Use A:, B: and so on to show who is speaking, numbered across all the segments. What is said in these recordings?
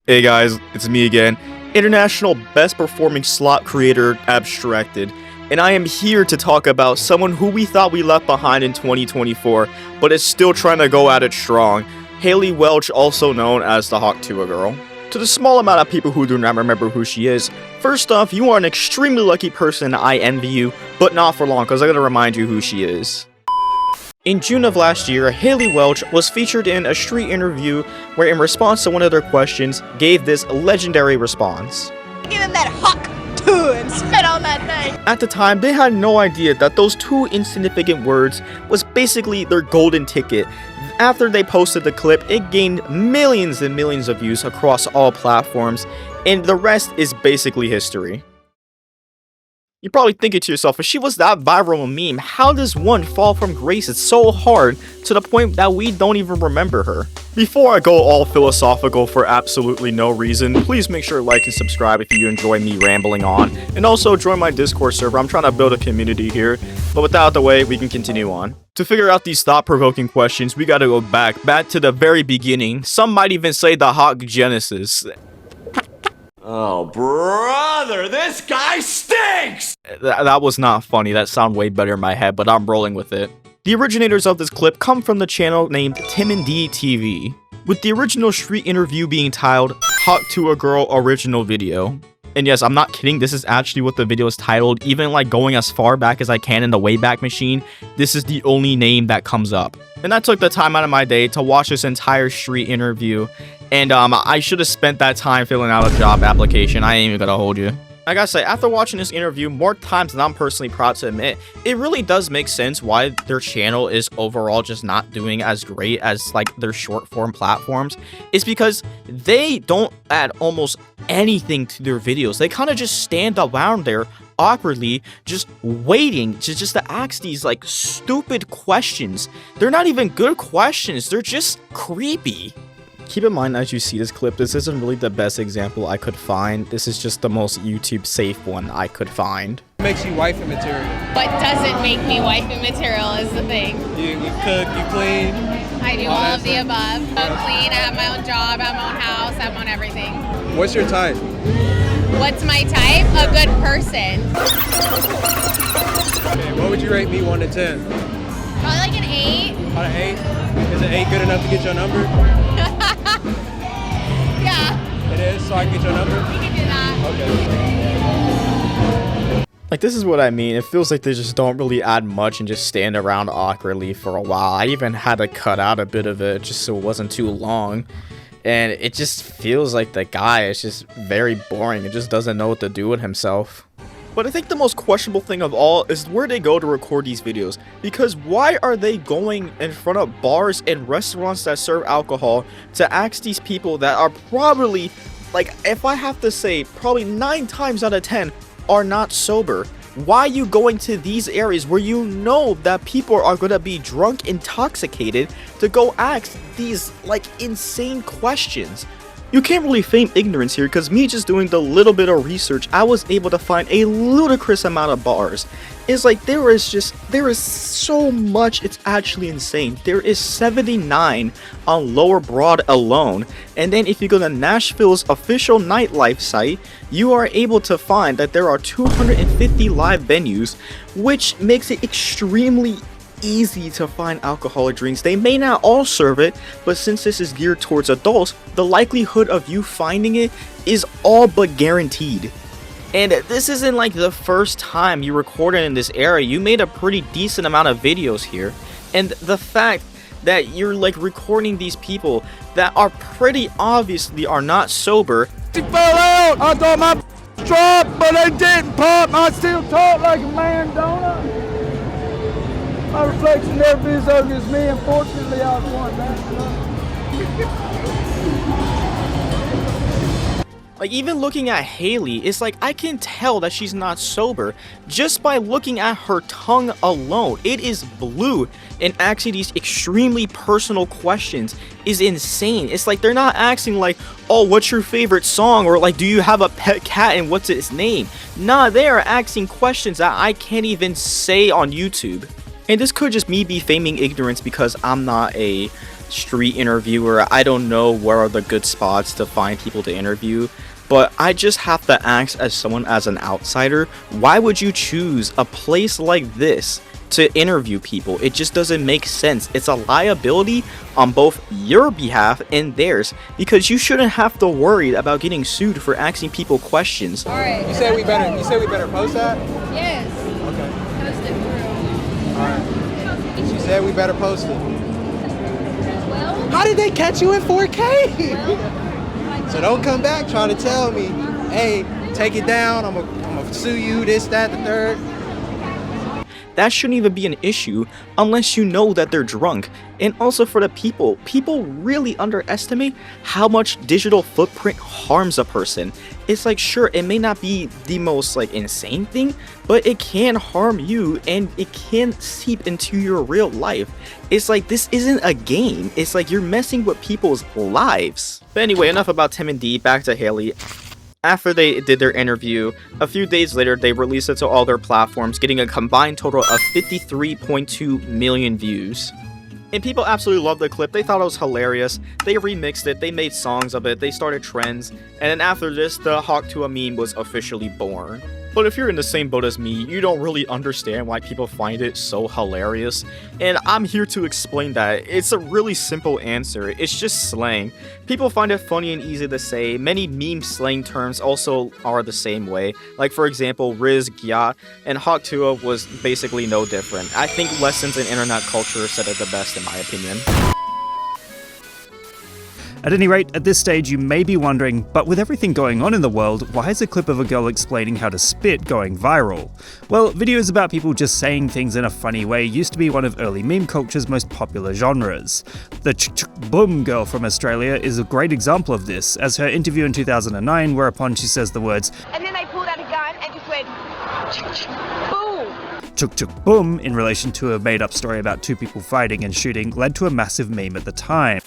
A: Hey guys, it's me again, International Best Performing Slot Creator Abstracted, and I am here to talk about someone who we thought we left behind in 2024, but is still trying to go at it strong, Hailey Welch, also known as the Hot Tuah Girl. To the small amount of people who do not remember who she is, first off, you are an extremely lucky person, I envy you, but not for long, because I gotta remind you who she is. In June of last year, Hailey Welch was featured in a street interview where, in response to one of their questions, gave this legendary response.
B: Give him that hawk Tuah and spit on that thing.
A: At the time, they had no idea that those two insignificant words was basically their golden ticket. After they posted the clip, it gained millions and millions of views across all platforms, and the rest is basically history. You're probably thinking to yourself, if she was that viral a meme, how does one fall from grace so hard to the point that we don't even remember her? Before I go all philosophical for absolutely no reason, please make sure to like and subscribe if you enjoy me rambling on, and also join my Discord server. I'm trying to build a community here, but with that out of the way, we can continue on. To figure out these thought-provoking questions, we gotta go back to the very beginning. Some might even say the Hawk Genesis.
C: Oh, brother, this guy stinks!
A: That was not funny. That sounded way better in my head, but I'm rolling with it. The originators of this clip come from the channel named Tim and Dee TV, with the original street interview being titled Hot Tuah Girl Original Video. And yes, I'm not kidding, this is actually what the video is titled. Even like going as far back as I can in the Wayback Machine, this is the only name that comes up. And I took the time out of my day to watch this entire street interview, and I should have spent that time filling out a job application. I ain't even gonna hold you. I gotta say, after watching this interview more times than I'm personally proud to admit, it really does make sense why their channel is overall just not doing as great as like their short form platforms. It's because they don't add almost anything to their videos. They kind of just stand around there awkwardly just waiting to ask these like stupid questions. They're not even good questions, they're just creepy. Keep in mind as you see this clip, this isn't really the best example I could find. This is just the most YouTube safe one I could find.
D: Makes you wifey material.
E: What doesn't make me wifey material is the thing.
D: You cook, you clean.
E: I do all of the above. I'm clean, I have my own job, I have my own house, I have my own everything.
D: What's your type?
E: What's my type? A good person.
D: Okay, what would you rate me 1 to 10?
E: Probably like an 8.
D: Out of 8? Is an 8 good enough to get your number?
E: Yeah.
D: It is, so I can get your number?
E: We can do that.
D: Okay.
A: Like, this is what I mean. It feels like they just don't really add much and just stand around awkwardly for a while. I even had to cut out a bit of it just so it wasn't too long. And it just feels like the guy is just very boring. It just doesn't know what to do with himself. But I think the most questionable thing of all is where they go to record these videos. Because why are they going in front of bars and restaurants that serve alcohol to ask these people that are probably, like, if I have to say, probably 9 times out of 10 are not sober? Why are you going to these areas where you know that people are going to be drunk, intoxicated, to go ask these, like, insane questions? You can't really feign ignorance here, because me just doing the little bit of research, I was able to find a ludicrous amount of bars. It's like there is so much, it's actually insane. There is 79 on Lower Broad alone, and then if you go to Nashville's official nightlife site, you are able to find that there are 250 live venues, which makes it extremely easy to find alcoholic drinks. They may not all serve it, but since this is geared towards adults, the likelihood of you finding it is all but guaranteed. And this isn't like the first time you recorded in this area. You made a pretty decent amount of videos here, and the fact that you're like recording these people that are pretty obviously are not sober.
F: She fell out. I thought my dropped, but it didn't pop. I still talk like a man, don't I? My reflection never be as ugly as me. Unfortunately, I was one back.
A: Like, even looking at Hailey, it's like I can tell that she's not sober just by looking at her tongue alone. It is blue, and asking these extremely personal questions is insane. It's like they're not asking like, oh, what's your favorite song, or like, do you have a pet cat and what's its name? Nah, they are asking questions that I can't even say on YouTube. And this could just me be feigning ignorance because I'm not a street interviewer. I don't know where are the good spots to find people to interview. But I just have to ask, as someone as an outsider, why would you choose a place like this to interview people? It just doesn't make sense. It's a liability on both your behalf and theirs, because you shouldn't have to worry about getting sued for asking people questions.
E: All right.
D: You said we better post that?
E: Yes.
D: Okay.
E: Post it
D: All right. She said we better post it.
E: Well,
D: How did they catch you in 4K? So don't come back trying to tell me, hey, take it down, I'm gonna sue you, this, that, the third.
A: That shouldn't even be an issue unless you know that they're drunk. And also for the people really underestimate how much digital footprint harms a person. It's like, sure, it may not be the most like insane thing, but it can harm you and it can seep into your real life. It's like, this isn't a game. It's like you're messing with people's lives. But anyway, enough about Tim and Dee, back to Hailey. After they did their interview, a few days later, they released it to all their platforms, getting a combined total of 53.2 million views. And people absolutely loved the clip. They thought it was hilarious. They remixed it, they made songs of it, they started trends, and then after this, the Tuah meme was officially born. But if you're in the same boat as me, you don't really understand why people find it so hilarious. And I'm here to explain that. It's a really simple answer. It's just slang. People find it funny and easy to say. Many meme slang terms also are the same way. Like for example, Riz, Gyat, and Tuah was basically no different. I think Lessons in Internet Culture said it the best in my opinion.
G: At any rate, at this stage you may be wondering, but with everything going on in the world, why is a clip of a girl explaining how to spit going viral? Well, videos about people just saying things in a funny way used to be one of early meme culture's most popular genres. The boom girl from Australia is a great example of this, as her interview in 2009, whereupon she says the words,
B: And then they pulled out a gun and just went, boom.
G: chuk chuk boom, in relation to a made-up story about two people fighting and shooting, led to a massive meme at the time.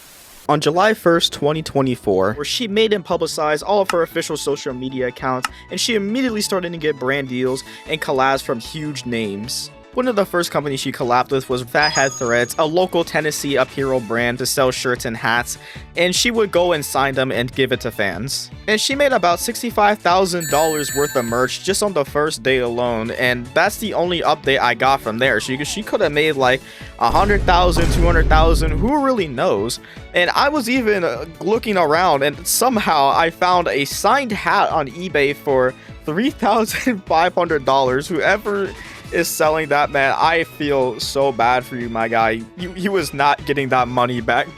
A: On July 1st, 2024, where she made and publicized all of her official social media accounts, and she immediately started to get brand deals and collabs from huge names. One of the first companies she collabed with was Fathead Threads, a local Tennessee apparel brand to sell shirts and hats, and she would go and sign them and give it to fans. And she made about $65,000 worth of merch just on the first day alone, and that's the only update I got from there. She could have made like 100,000, 200,000, who really knows? And I was even looking around, and somehow I found a signed hat on eBay for $3,500. Whoever is selling that, man, I feel so bad for you, my guy. You was not getting that money back.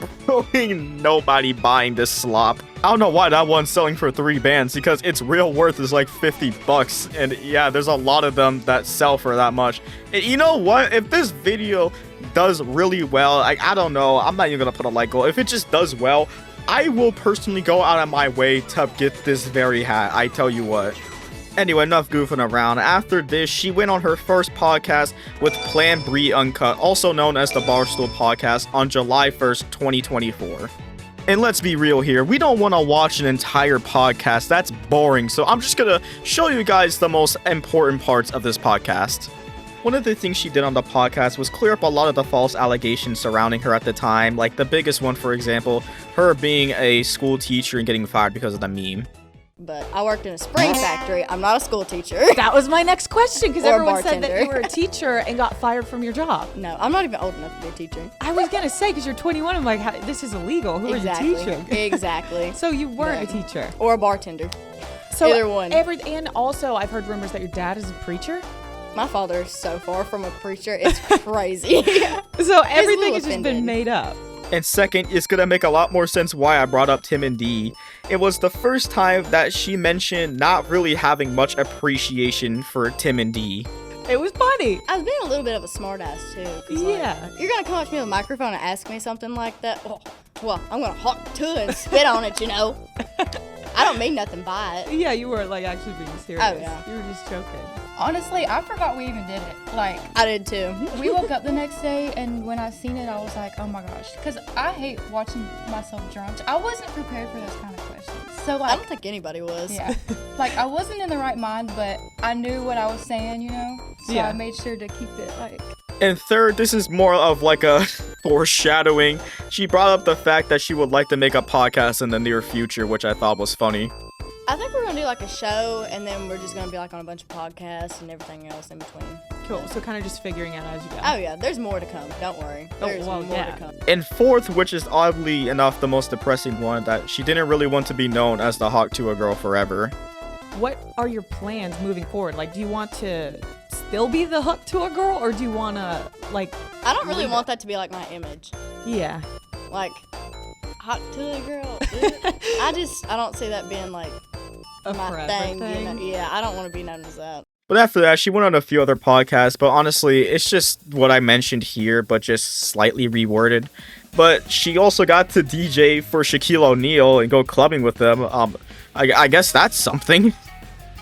A: Ain't nobody buying this slop. I don't know why that one's selling for 3 bands, because its real worth is like $50. And yeah, there's a lot of them that sell for that much. And you know what? If this video does really well, like, I don't know, I'm not even gonna put a like goal. If it just does well, I will personally go out of my way to get this very hat. I tell you what. Anyway, enough goofing around. After this, she went on her first podcast with Plan Brie Uncut, also known as the Barstool Podcast, on July 1st, 2024. And let's be real here, we don't want to watch an entire podcast. That's boring. So I'm just gonna show you guys the most important parts of this podcast. One of the things she did on the podcast was clear up a lot of the false allegations surrounding her at the time. Like the biggest one, for example, her being a school teacher and getting fired because of the meme.
H: But I worked in a spring factory. I'm not a school teacher.
I: That was my next question, because
H: Or a
I: everyone said that
H: bartender.
I: you were a teacher and got fired from your job.
H: No, I'm not even old enough to be a teacher.
I: I was going to say, because you're 21, I'm like, this is illegal. Who
H: Exactly.
I: are you teaching?
H: Exactly.
I: So you weren't
H: No.
I: a teacher.
H: Or a bartender.
I: So
H: Either one.
I: And also, I've heard rumors that your dad is a preacher.
H: My father is so far from a preacher. It's crazy.
I: So
H: a
I: everything
H: little
I: has just been
H: offended.
I: made up.
A: And second, it's gonna make a lot more sense why I brought up Tim and Dee. It was the first time that she mentioned not really having much appreciation for Tim and Dee.
I: It was funny.
H: I was being a little bit of a smartass too. 'Cause,
I: Yeah.
H: Like, you're gonna come up to me with a microphone and ask me something like that. Oh, well, I'm gonna hawk to it and spit on it, you know. I don't mean nothing by it.
I: Yeah, you were like actually being serious.
H: Oh, yeah.
I: You were just joking.
J: Honestly, I forgot we even did it. Like,
H: I did too.
J: we woke up the next day, and when I seen it, I was like, oh my gosh. Because I hate watching myself drunk. I wasn't prepared for those kind of questions. So,
H: I
J: like,
H: don't think anybody was.
J: yeah. Like, I wasn't in the right mind, but I knew what I was saying, you know? So
I: Yeah.
J: I made sure to keep it, like...
A: And third, this is more of like a Foreshadowing. She brought up the fact that she would like to make a podcast in the near future, which I thought was funny.
H: I think we're gonna do like a show, and then we're just gonna be like on a bunch of podcasts and everything else in between.
I: Cool. So kind of just figuring out as you go.
H: Oh yeah, there's more to come. Don't worry. There's more to come.
A: And fourth, which is oddly enough the most depressing one, that she didn't really want to be known as the Hawk Tuah girl forever.
I: What are your plans moving forward? Like, do you want to still be the Hawk Tuah girl, or do you want to, like...
H: I don't really want that to be, like, my image.
I: Yeah.
H: Like, Hawk Tuah girl. I don't see that being, like, my thing. You know? Yeah, I don't want to be known as that.
A: But after that, she went on a few other podcasts, but honestly, it's just what I mentioned here, but just slightly reworded. But she also got to DJ for Shaquille O'Neal and go clubbing with them. I guess that's something.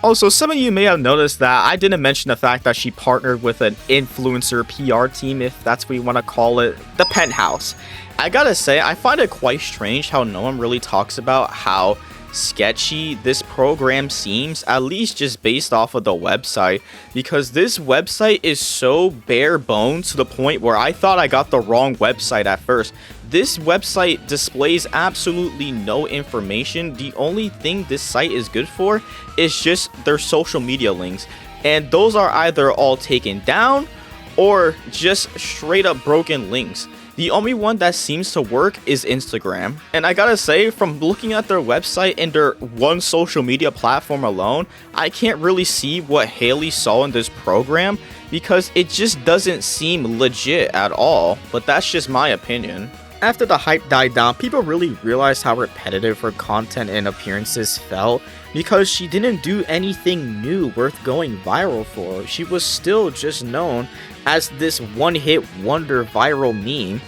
A: Also, some of you may have noticed that I didn't mention the fact that she partnered with an influencer PR team, if that's what you want to call it, the Penthouse. I gotta say, I find it quite strange how no one really talks about how sketchy this program seems, at least just based off of the website, because this website is so bare bones to the point where I thought I got the wrong website at first. This website displays absolutely no information. The only thing this site is good for is just their social media links, and those are either all taken down or just straight up broken links. The only one that seems to work is Instagram. And I gotta say, from looking at their website and their one social media platform alone, I can't really see what Hailey saw in this program because it just doesn't seem legit at all. But that's just my opinion. After the hype died down, people really realized how repetitive her content and appearances felt because she didn't do anything new worth going viral for. She was still just known as this one-hit wonder viral meme.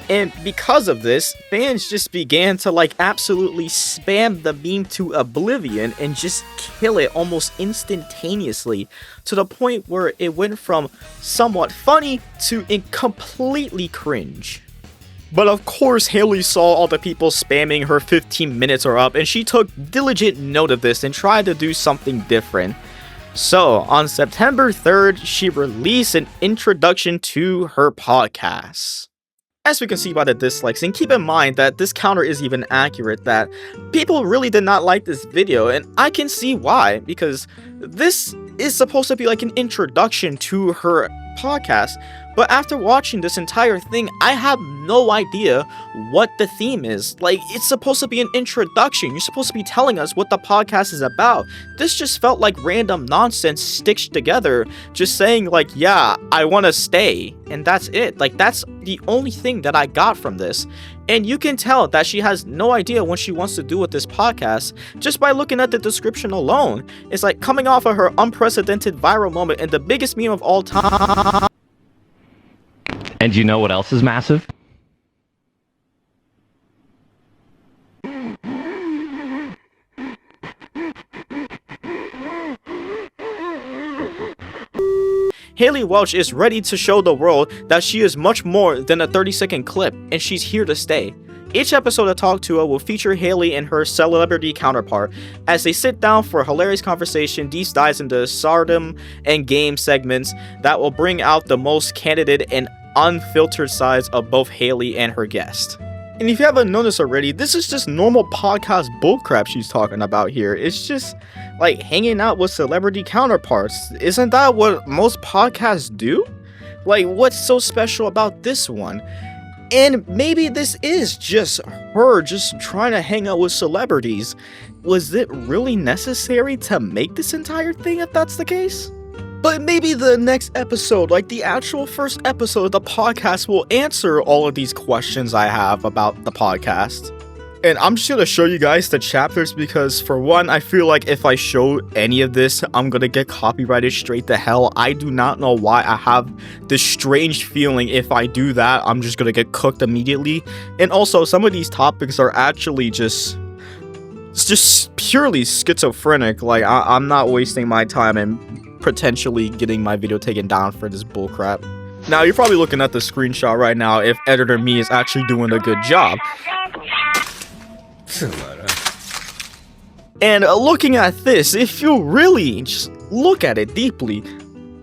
A: And because of this, fans just began to absolutely spam the meme to oblivion and just kill it almost instantaneously, to the point where it went from somewhat funny to completely cringe. But of course, Hailey saw all the people spamming her 15 minutes are up, and she took diligent note of this and tried to do something different. So, on September 3rd, she released an introduction to her podcast. As we can see by the dislikes, and keep in mind that this counter is even accurate, that people really did not like this video, and I can see why, because this is supposed to be like an introduction to her podcast. But after watching this entire thing, I have no idea what the theme is. Like, it's supposed to be an introduction. You're supposed to be telling us what the podcast is about. This just felt like random nonsense stitched together, just saying like, yeah, I want to stay. And that's it. Like, that's the only thing that I got from this. And you can tell that she has no idea what she wants to do with this podcast just by looking at the description alone. It's like coming off of her unprecedented viral moment and the biggest meme of all time.
K: And you know what else is massive?
A: Hailey Welch is ready to show the world that she is much more than a 30-second clip, and she's here to stay. Each episode of Talk Tuah will feature Hailey and her celebrity counterpart as they sit down for a hilarious conversation, deep dives into stardom and game segments that will bring out the most candid and unfiltered sides of both Hailey and her guest. And if you haven't noticed already, this is just normal podcast bullcrap she's talking about here. It's just like hanging out with celebrity counterparts. Isn't that what most podcasts do? Like, what's so special about this one? And maybe this is just her just trying to hang out with celebrities. Was it really necessary to make this entire thing if that's the case? But maybe the next episode, like the actual first episode of the podcast, will answer all of these questions I have about the podcast. And I'm just going to show you guys the chapters because, for one, I feel like if I show any of this, I'm going to get copyrighted straight to hell. I do not know why. I have this strange feeling if I do that, I'm just going to get cooked immediately. And also, some of these topics are actually just purely schizophrenic. Like, I'm not wasting my time and potentially getting my video taken down for this bullcrap. Now, you're probably looking at the screenshot right now if Editor Me is actually doing a good job. And looking at this, if you really just look at it deeply,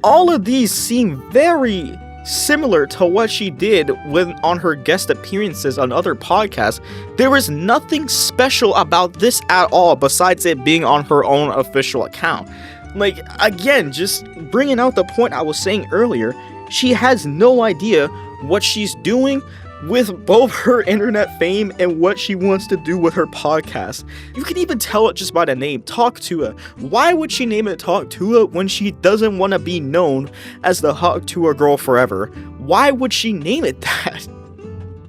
A: all of these seem very similar to what she did when on her guest appearances on other podcasts. There is nothing special about this at all besides it being on her own official account. Like, again, just bringing out the point I was saying earlier, she has no idea what she's doing with both her internet fame and what she wants to do with her podcast. You can even tell it just by the name, Talk Tuah. Why would she name it Talk Tuah when she doesn't want to be known as the Hawk Tuah girl forever? Why would she name it that?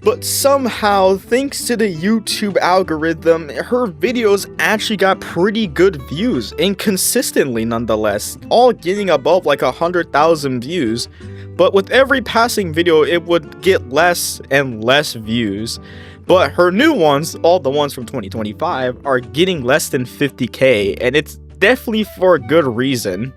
A: But somehow, thanks to the YouTube algorithm, her videos actually got pretty good views, and consistently nonetheless, all getting above like 100,000 views. But with every passing video, it would get less and less views. But her new ones, all the ones from 2025, are getting less than 50k, and it's definitely for a good reason.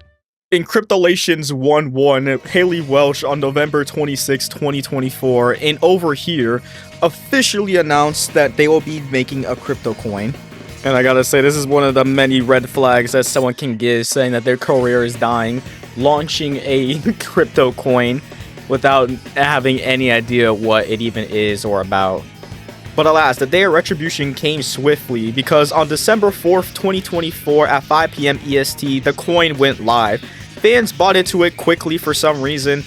A: In Cryptolations 1-1, Hailey Welsh on November 26, 2024, and over here, officially announced that they will be making a crypto coin. And I gotta say, this is one of the many red flags that someone can give, saying that their career is dying, launching a crypto coin without having any idea what it even is or about. But alas, the day of retribution came swiftly, because on December 4th, 2024 at 5 p.m. EST, the coin went live. Fans bought into it quickly for some reason,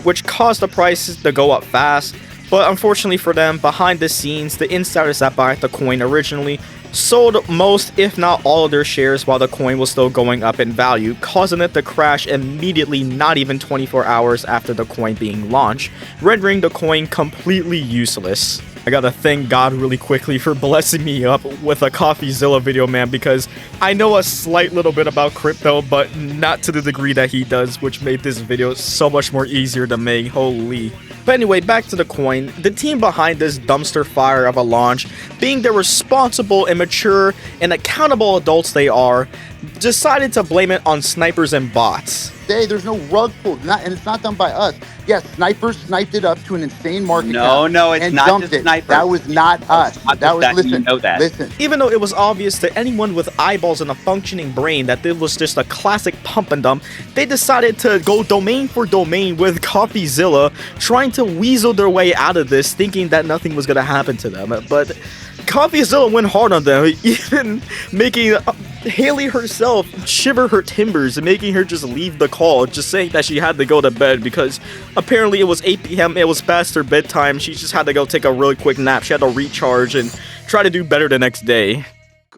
A: which caused the prices to go up fast. But unfortunately for them, behind the scenes, the insiders that bought the coin originally sold most, if not all, of their shares while the coin was still going up in value, causing it to crash immediately, not even 24 hours after the coin being launched, rendering the coin completely useless. I gotta thank God really quickly for blessing me up with a CoffeeZilla video, man, because I know a slight little bit about crypto, but not to the degree that he does, which made this video so much more easier to make. Holy. But anyway, back to the coin. The team behind this dumpster fire of a launch, being the responsible and mature and accountable adults they are, decided to blame it on snipers and bots.
L: There's no rug pull, and it's not done by us. Yes, snipers sniped it up to an insane market cap.
M: No, it's not just snipers.
L: That was not us. Listen,
M: you know that.
L: Listen.
A: Even though it was obvious to anyone with eyeballs and a functioning brain that this was just a classic pump and dump, they decided to go domain for domain with CoffeeZilla, trying to weasel their way out of this, thinking that nothing was going to happen to them. But CoffeeZilla went hard on them, even making Hailey herself shiver her timbers and making her just leave the call, just saying that she had to go to bed because apparently it was 8 p.m, it was past her bedtime, she just had to go take a really quick nap, she had to recharge and try to do better the next day.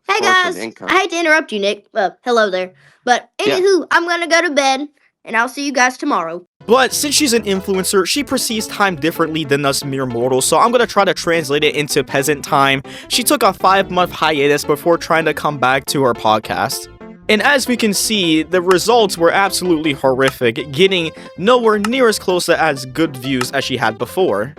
N: Hey guys, I hate to interrupt you, Nick. Well, hello there. But anywho, I'm gonna go to bed, and I'll see you guys tomorrow.
A: But since she's an influencer, she perceives time differently than us mere mortals, so I'm gonna try to translate it into peasant time. She took a 5-month hiatus before trying to come back to her podcast. And as we can see, the results were absolutely horrific, getting nowhere near as close to as good views as she had before.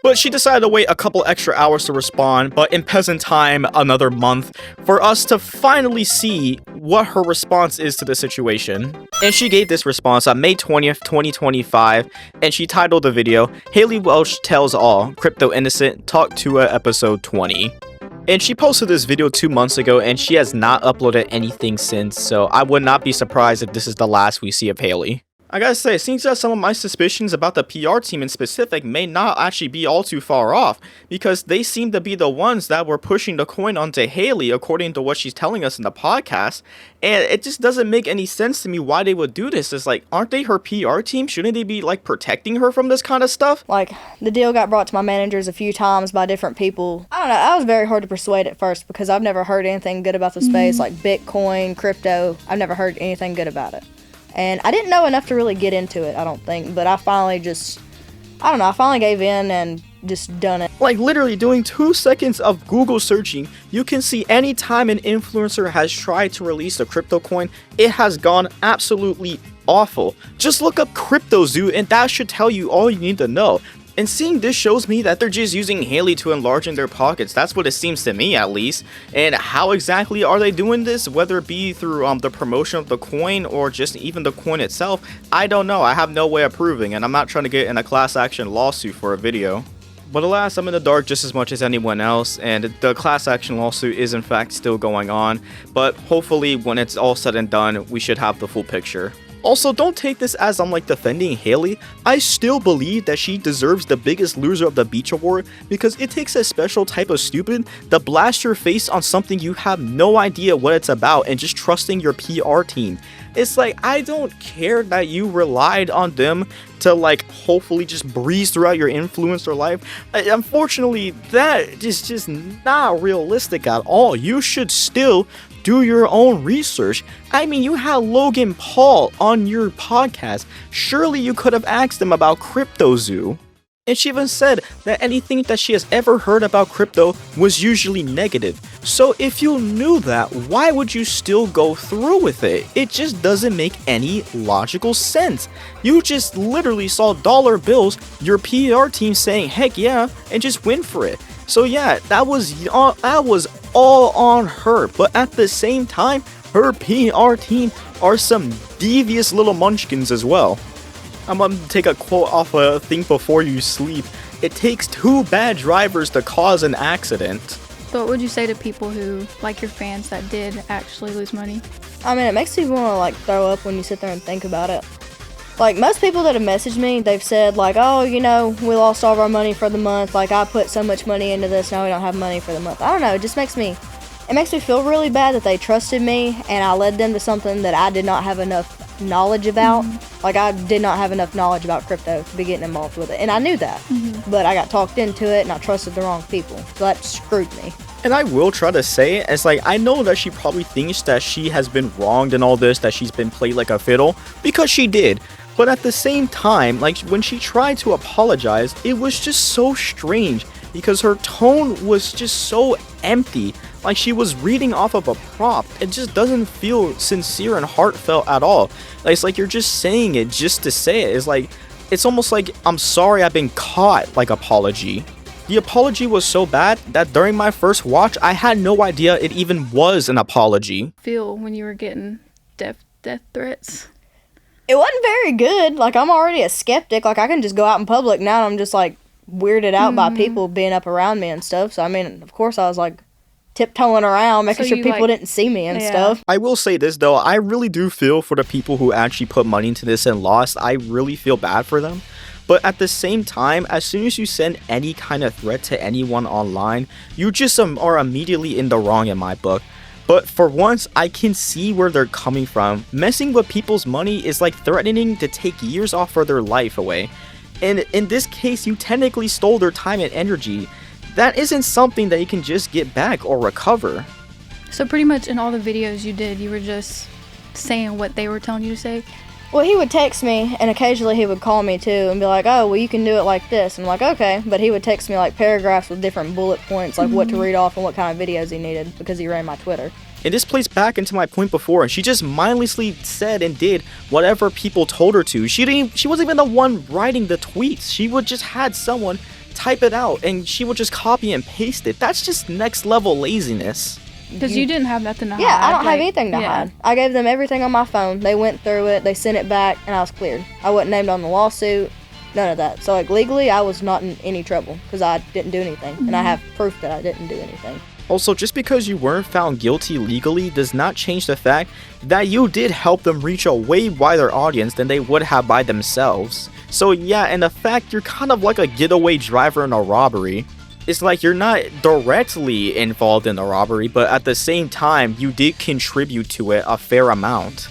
A: But she decided to wait a couple extra hours to respond, but in peasant time, another month, for us to finally see what her response is to the situation. And she gave this response on May 20th, 2025, and she titled the video, Hailey Welsh Tells All, Crypto Innocent, Talk Tuah Episode 20. And she posted this video 2 months ago, and she has not uploaded anything since, so I would not be surprised if this is the last we see of Hailey. I gotta say, it seems that some of my suspicions about the PR team in specific may not actually be all too far off, because they seem to be the ones that were pushing the coin onto Hailey according to what she's telling us in the podcast, and it just doesn't make any sense to me why they would do this. It's like, aren't they her PR team? Shouldn't they be like protecting her from this kind of stuff?
H: Like, the deal got brought to my managers a few times by different people. I don't know, I was very hard to persuade at first because I've never heard anything good about the space, like Bitcoin, crypto. I've never heard anything good about it. And I didn't know enough to really get into it, I don't think. But I finally I finally gave in and just done it.
A: Like literally doing 2 seconds of Google searching, you can see any time an influencer has tried to release a crypto coin, it has gone absolutely awful. Just look up CryptoZoo and that should tell you all you need to know. And seeing this shows me that they're just using Hailey to enlarge in their pockets. That's what it seems to me, at least. And how exactly are they doing this? Whether it be through the promotion of the coin or just even the coin itself, I don't know. I have no way of proving, and I'm not trying to get in a class action lawsuit for a video. But alas, I'm in the dark just as much as anyone else, and the class action lawsuit is in fact still going on. But hopefully when it's all said and done, we should have the full picture. Also, don't take this as I'm like defending Hailey. I still believe that she deserves the biggest loser of the beach award because it takes a special type of stupid to blast your face on something you have no idea what it's about and just trusting your PR team. It's like, I don't care that you relied on them to like hopefully just breeze throughout your influencer life. Unfortunately, that is just not realistic at all. You should still do your own research. I mean, you had Logan Paul on your podcast. Surely you could have asked him about CryptoZoo. And she even said that anything that she has ever heard about crypto was usually negative. So if you knew that, why would you still go through with it? It just doesn't make any logical sense. You just literally saw dollar bills, your PR team saying heck yeah, and just went for it. So yeah, that was all on her. But at the same time, her PR team are some devious little munchkins as well. I'm gonna take a quote off a Think Before You Sleep. It takes 2 bad drivers to cause an accident.
J: So what would you say to people who, like your fans, that did actually lose money?
H: I mean, it makes me want to like throw up when you sit there and think about it. Like, most people that have messaged me, they've said like, oh, you know, we lost all of our money for the month. Like, I put so much money into this, now we don't have money for the month. I don't know, it just makes me feel really bad that they trusted me and I led them to something that I did not have enough knowledge about. Like, I did not have enough knowledge about crypto to be getting involved with it, and I knew that. But I got talked into it and I trusted the wrong people, so that screwed me.
A: And I will try to say, it's like, I know that she probably thinks that she has been wronged in all this, that she's been played like a fiddle, because she did. But at the same time, like, when she tried to apologize, it was just so strange because her tone was just so empty. Like she was reading off of a prompt. It just doesn't feel sincere and heartfelt at all. Like, it's like you're just saying it just to say it. It's like, it's almost like, I'm sorry I've been caught, like, apology. The apology was so bad that during my first watch, I had no idea it even was an apology.
J: Feel when you were getting death threats?
H: It wasn't very good. Like, I'm already a skeptic. Like, I can just go out in public now and I'm just like weirded out by people being up around me and stuff. So I mean, of course I was like tiptoeing around, making sure people didn't see me and stuff.
A: I will say this though, I really do feel for the people who actually put money into this and lost. I really feel bad for them. But at the same time, as soon as you send any kind of threat to anyone online, you just are immediately in the wrong in my book. But for once, I can see where they're coming from. Messing with people's money is like threatening to take years off of their life away. And in this case, you technically stole their time and energy. That isn't something that you can just get back or recover.
J: So pretty much in all the videos you did, you were just saying what they were telling you to say?
H: Well, he would text me, and occasionally he would call me too and be like, oh, well, you can do it like this. And I'm like, okay. But he would text me like paragraphs with different bullet points, like what to read off and what kind of videos he needed, because he ran my Twitter.
A: And this plays back into my point before. She just mindlessly said and did whatever people told her to. She wasn't even the one writing the tweets. She would just had someone type it out, and she would just copy and paste it. That's just next level laziness.
J: Because you didn't have nothing to hide.
H: Yeah, I don't have anything to hide. I gave them everything on my phone. They went through it, they sent it back, and I was cleared. I wasn't named on the lawsuit, none of that. So, like, legally, I was not in any trouble because I didn't do anything. And I have proof that I didn't do anything.
A: Also, just because you weren't found guilty legally does not change the fact that you did help them reach a way wider audience than they would have by themselves. So yeah, and the fact you're kind of like a getaway driver in a robbery. It's like you're not directly involved in the robbery, but at the same time, you did contribute to it a fair amount.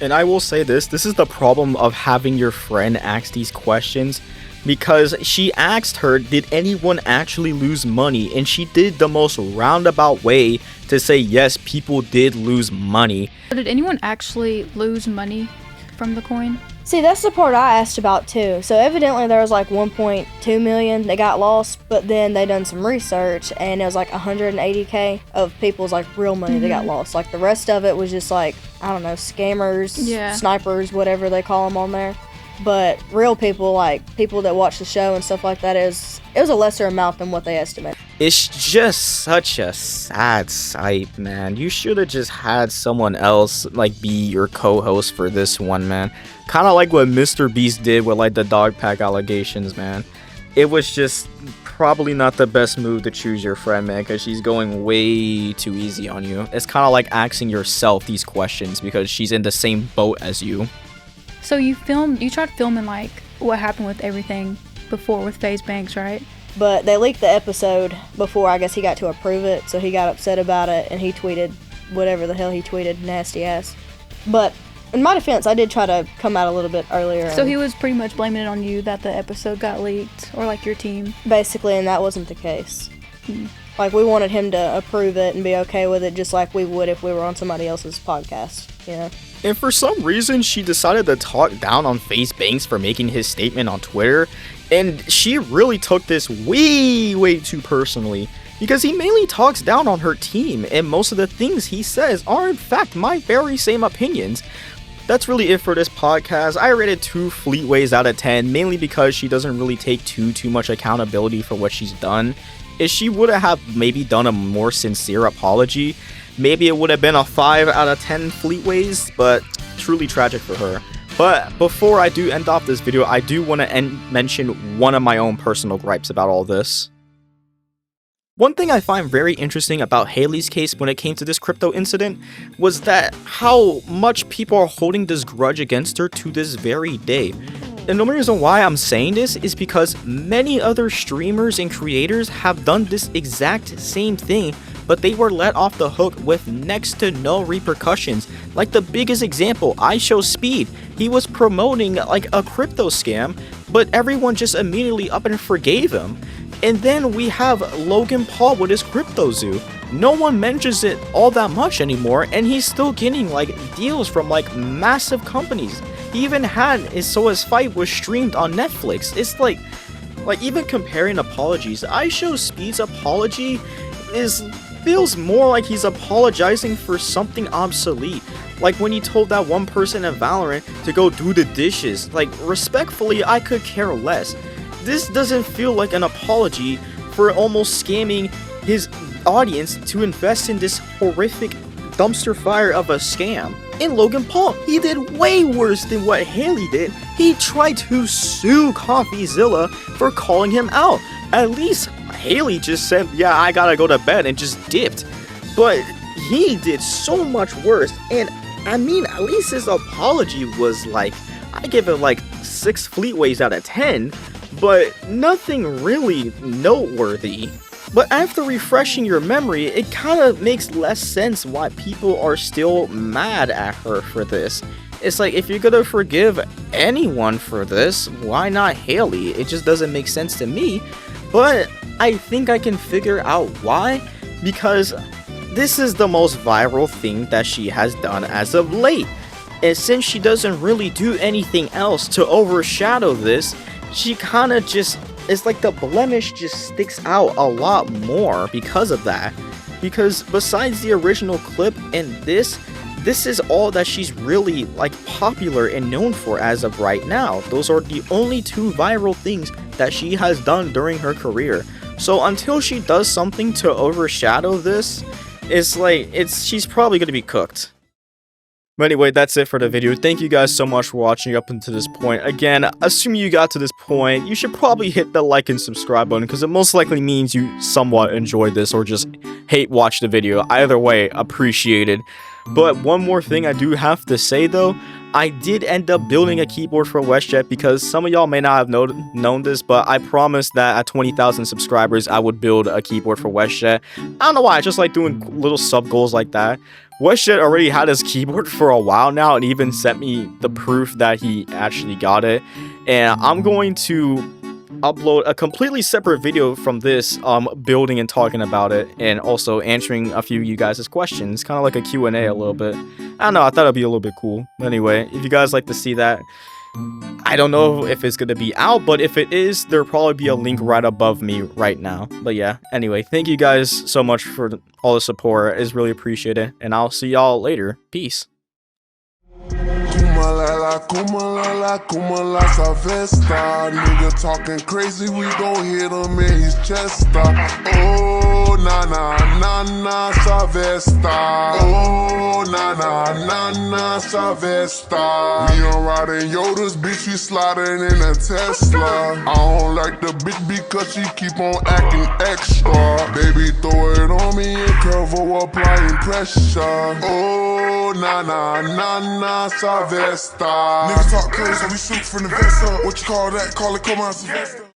A: And I will say this is the problem of having your friend ask these questions, because she asked her, did anyone actually lose money? And she did the most roundabout way to say, yes, people did lose money.
J: Did anyone actually lose money from the coin?
H: See, that's the part I asked about too. So evidently there was like 1.2 million that got lost, but then they done some research and it was like 180K of people's like real money that got lost. Like the rest of it was just like, I don't know, scammers, snipers, whatever they call them on there. But real people, like people that watch the show and stuff like that, it was a lesser amount than what they estimate.
A: It's just such a sad sight, man. You should have just had someone else like be your co-host for this one, man. Kind of like what Mr. Beast did with like the dog pack allegations, man. It was just probably not the best move to choose your friend, man, because she's going way too easy on you. It's kind of like asking yourself these questions because she's in the same boat as you.
J: So you tried filming like what happened with everything before with FaZe Banks, right?
H: But they leaked the episode before I guess he got to approve it, so he got upset about it and he tweeted whatever the hell he tweeted, nasty ass. But in my defense, I did try to come out a little bit earlier.
J: So he was pretty much blaming it on you that the episode got leaked, or like your team?
H: Basically, and that wasn't the case. Like, we wanted him to approve it and be okay with it just like we would if we were on somebody else's podcast, you know?
A: And for some reason, she decided to talk down on FaZe Banks for making his statement on Twitter, and she really took this way too personally, because he mainly talks down on her team, and most of the things he says are in fact my very same opinions. That's really it for this podcast. I rated 2 Fleetways out of 10, mainly because she doesn't really take too much accountability for what she's done. If she would have maybe done a more sincere apology, maybe it would have been a 5 out of 10 Fleetways, but truly tragic for her. But before I do end off this video, I do want to mention one of my own personal gripes about all this. One thing I find very interesting about Hailey's case when it came to this crypto incident was that how much people are holding this grudge against her to this very day. And the only reason why I'm saying this is because many other streamers and creators have done this exact same thing, but they were let off the hook with next to no repercussions. Like the biggest example, IShowSpeed. He was promoting like a crypto scam, but everyone just immediately up and forgave him. And then we have Logan Paul with his crypto zoo. No one mentions it all that much anymore, and he's still getting like deals from like massive companies. He even had his fight was streamed on Netflix. It's like even comparing apologies, IShowSpeed's apology feels more like he's apologizing for something obsolete. Like when he told that one person in Valorant to go do the dishes. Like, respectfully, I could care less. This doesn't feel like an apology for almost scamming his audience to invest in this horrific dumpster fire of a scam. And Logan Paul, he did way worse than what Hailey did. He tried to sue CoffeeZilla for calling him out. At least Hailey just said, yeah, I gotta go to bed, and just dipped. But he did so much worse. And I mean, at least his apology was like, I give it like 6 Fleetways out of 10. But nothing really noteworthy. But after refreshing your memory, it kind of makes less sense why people are still mad at her for this. It's like, if you're gonna forgive anyone for this, why not Hailey? It just doesn't make sense to me. But I think I can figure out why, because this is the most viral thing that she has done as of late. And since she doesn't really do anything else to overshadow this, she kind of just, it's like the blemish just sticks out a lot more because of that. Because besides the original clip and this is all that she's really like popular and known for as of right now. Those are the only 2 viral things that she has done during her career. So until she does something to overshadow this, it's like, she's probably gonna be cooked. But anyway, that's it for the video. Thank you guys so much for watching up until this point. Again, assuming you got to this point, you should probably hit the like and subscribe button, because it most likely means you somewhat enjoyed this or just hate watch the video. Either way, appreciated. But one more thing I do have to say though, I did end up building a keyboard for WestJet, because some of y'all may not have known this, but I promised that at 20,000 subscribers I would build a keyboard for WestJet. I don't know why, I just like doing little sub goals like that. WestJet already had his keyboard for a while now and even sent me the proof that he actually got it. And I'm going to upload a completely separate video from this, building and talking about it, and also answering a few of you guys' questions, kind of like a Q&A a little bit. I don't know, I thought it'd be a little bit cool. Anyway, if you guys like to see that, I don't know if it's gonna be out, but if it is, there'll probably be a link right above me right now. But yeah, anyway, thank you guys so much for all the support. It's really appreciated, and I'll see y'all later. Peace.
M: Nigga talking crazy, we gon' hit him in his chest. Oh, nah, nah, nah. na, Savesta. Oh, na, Savesta. Me, I'm riding Yodas, bitch, you sliding in a Tesla. I don't like the bitch because she keep on acting extra. Baby, throw it on me and cover applying pressure. Oh, na, Savesta.
O: Niggas talk crazy, so we shoot from the vest up. What you call that? Call it come on, Sylvester.